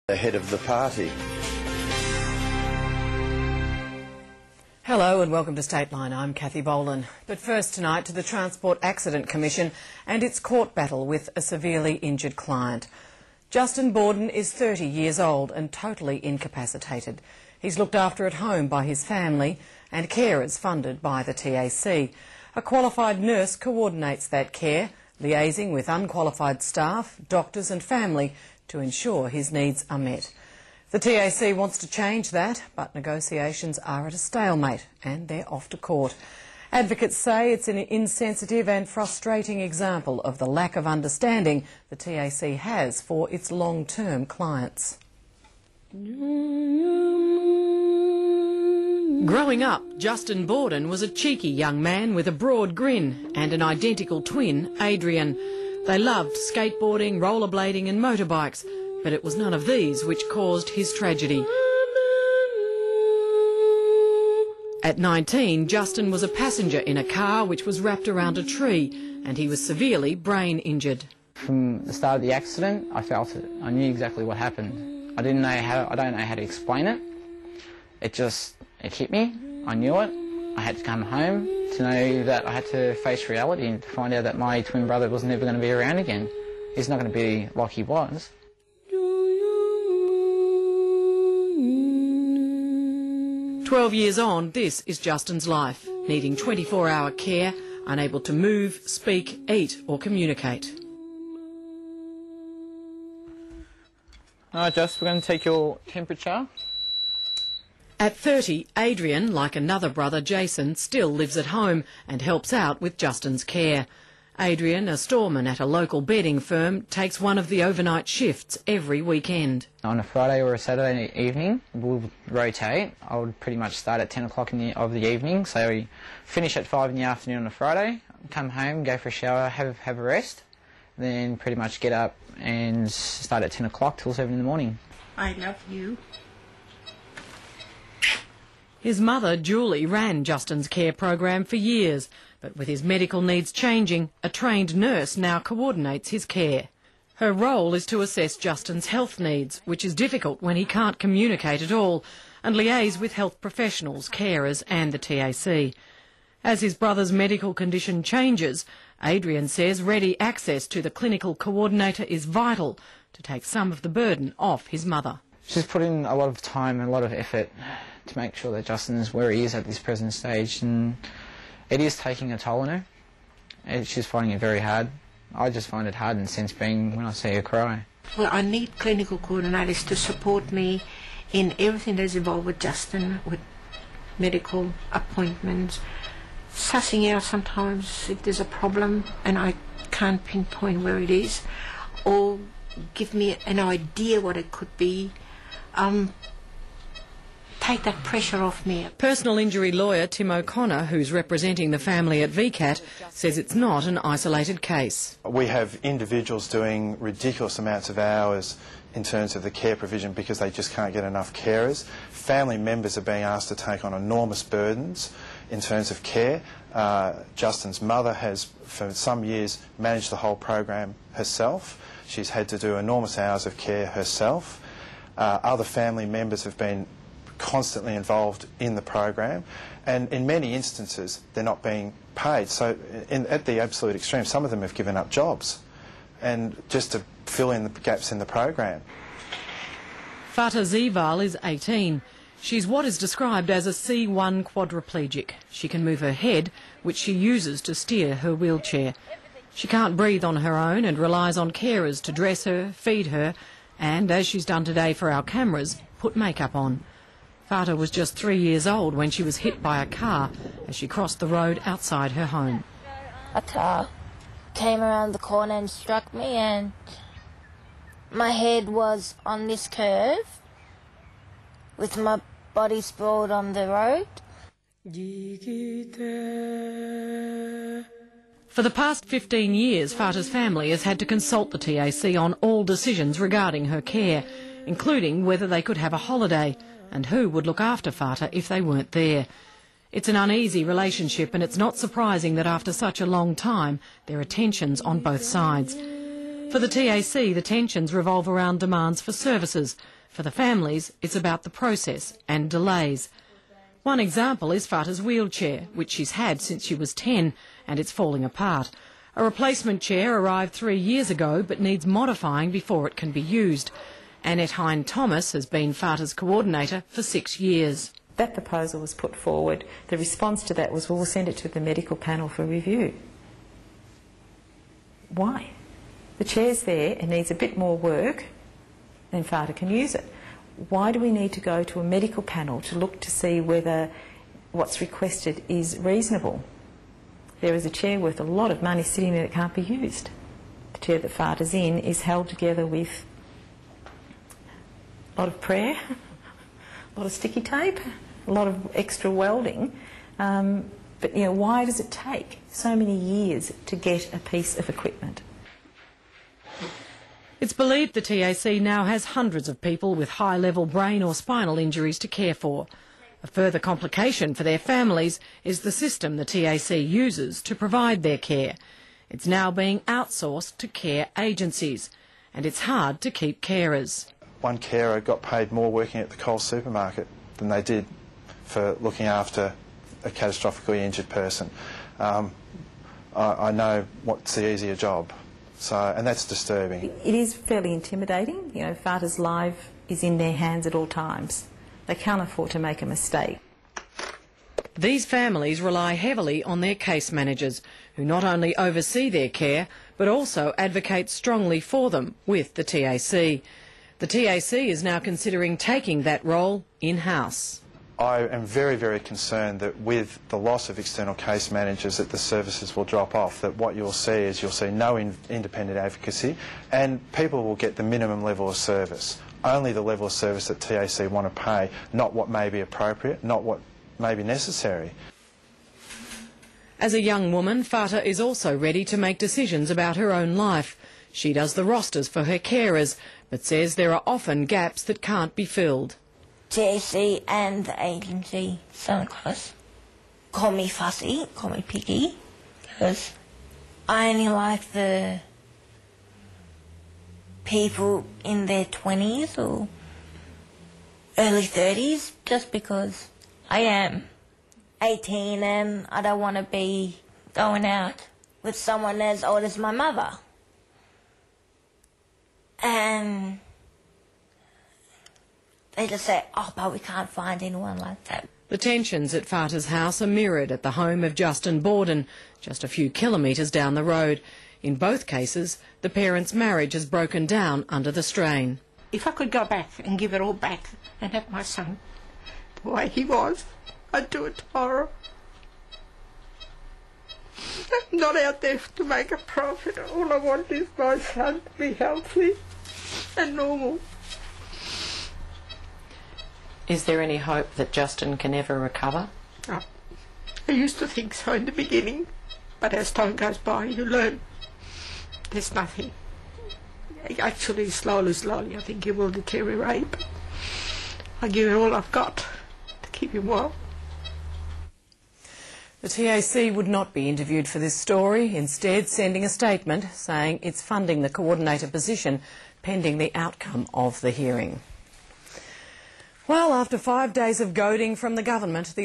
The head of the party. Hello and welcome to Stateline. I'm Kathy Bowlen. But first tonight to the Transport Accident Commission and its court battle with a severely injured client. Justin Bordon is 30 years old and totally incapacitated. He's looked after at home by his family and carers funded by the TAC. A qualified nurse coordinates that care, liaising with unqualified staff, doctors and family to ensure his needs are met. The TAC wants to change that, but negotiations are at a stalemate and they're off to court. Advocates say it's an insensitive and frustrating example of the lack of understanding the TAC has for its long-term clients. Growing up, Justin Bordon was a cheeky young man with a broad grin and an identical twin, Adrian. They loved skateboarding, rollerblading and motorbikes, but it was none of these which caused his tragedy. At 19, Justin was a passenger in a car which was wrapped around a tree and he was severely brain injured. From the start of the accident, I felt it. I knew exactly what happened. I don't know how to explain it. It hit me. I knew it. I had to come home to know that I had to face reality and to find out that my twin brother was never going to be around again. He's not going to be like he was. "12 years on, this is Justin's life, needing 24-hour care, unable to move, speak, eat or communicate. Alright, Jess, we're going to take your temperature. At 30, Adrian, like another brother, Jason, still lives at home and helps out with Justin's care. Adrian, a storeman at a local bedding firm, takes one of the overnight shifts every weekend. On a Friday or a Saturday evening, we'll rotate. I would pretty much start at 10 o'clock of the evening, so we finish at 5 in the afternoon on a Friday, come home, go for a shower, have a rest, then pretty much get up and start at 10 o'clock till 7 in the morning. I love you. His mother, Julie, ran Justin's care program for years, but with his medical needs changing, a trained nurse now coordinates his care. Her role is to assess Justin's health needs, which is difficult when he can't communicate at all, and liaise with health professionals, carers and the TAC. As his brother's medical condition changes, Adrian says ready access to the clinical coordinator is vital to take some of the burden off his mother. She's put in a lot of time and a lot of effort to make sure that Justin is where he is at this present stage, and it is taking a toll on her. She's finding it very hard. I just find it hard in the sense being when I see her cry. Well, I need clinical coordinators to support me in everything that's involved with Justin, with medical appointments, sussing out sometimes if there's a problem and I can't pinpoint where it is, or give me an idea what it could be. Take that pressure off me. Personal injury lawyer Tim O'Connor, who's representing the family at VCAT, says it's not an isolated case. We have individuals doing ridiculous amounts of hours in terms of the care provision because they just can't get enough carers. Family members are being asked to take on enormous burdens in terms of care. Justin's mother has, for some years, managed the whole program herself. She's had to do enormous hours of care herself. Other family members have been constantly involved in the program, and in many instances they're not being paid. So at the absolute extreme, some of them have given up jobs and just to fill in the gaps in the program. Fata Zevalj is 18. She's what is described as a C1 quadriplegic. She can move her head, which she uses to steer her wheelchair. She can't breathe on her own and relies on carers to dress her, feed her and, as she's done today for our cameras, put makeup on. Fata was just 3 years old when she was hit by a car as she crossed the road outside her home. A car came around the corner and struck me, and my head was on this curve with my body sprawled on the road. For the past 15 years, Fata's family has had to consult the TAC on all decisions regarding her care, including whether they could have a holiday and who would look after Fata if they weren't there. It's an uneasy relationship, and it's not surprising that after such a long time there are tensions on both sides. For the TAC, the tensions revolve around demands for services. For the families, it's about the process and delays. One example is Fata's wheelchair, which she's had since she was 10, and it's falling apart. A replacement chair arrived 3 years ago but needs modifying before it can be used. Annette Hine Thomas has been Fata's coordinator for 6 years. That proposal was put forward. The response to that was, well, we'll send it to the medical panel for review. Why? The chair's there, it needs a bit more work, then Fata can use it. Why do we need to go to a medical panel to look to see whether what's requested is reasonable? There is a chair worth a lot of money sitting there that can't be used. The chair that Fata's in is held together with a lot of prayer, a lot of sticky tape, a lot of extra welding. But you know, why does it take so many years to get a piece of equipment? It's believed the TAC now has hundreds of people with high-level brain or spinal injuries to care for. A further complication for their families is the system the TAC uses to provide their care. It's now being outsourced to care agencies, and it's hard to keep carers. One carer got paid more working at the Coles supermarket than they did for looking after a catastrophically injured person. I know what's the easier job, and that's disturbing. It is fairly intimidating. You know, Fata's life is in their hands at all times. They can't afford to make a mistake. These families rely heavily on their case managers, who not only oversee their care, but also advocate strongly for them with the TAC. The TAC is now considering taking that role in-house. I am very, very concerned that with the loss of external case managers that the services will drop off, that what you'll see is no independent advocacy, and people will get the minimum level of service. Only the level of service that TAC want to pay, not what may be appropriate, not what may be necessary. As a young woman, Fata is also ready to make decisions about her own life. She does the rosters for her carers, but says there are often gaps that can't be filled. TAC and the agency, Santa Claus, call me fussy, call me picky, because I only like the people in their 20s or early 30s, just because I am 18 and I don't want to be going out with someone as old as my mother. And they just say, oh, but we can't find anyone like that. The tensions at Fata's house are mirrored at the home of Adrian Bordon, just a few kilometres down the road. In both cases, the parents' marriage has broken down under the strain. If I could go back and give it all back and have my son the way he was, I'd do it tomorrow. I'm not out there to make a profit. All I want is my son to be healthy and normal. Is there any hope that Justin can ever recover? Oh, I used to think so in the beginning, but as time goes by, you learn there's nothing. Actually, slowly, I think he will deteriorate. But I give it all I've got to keep him well. The TAC would not be interviewed for this story, instead sending a statement saying it's funding the coordinator position pending the outcome of the hearing. Well, after 5 days of goading from the government, the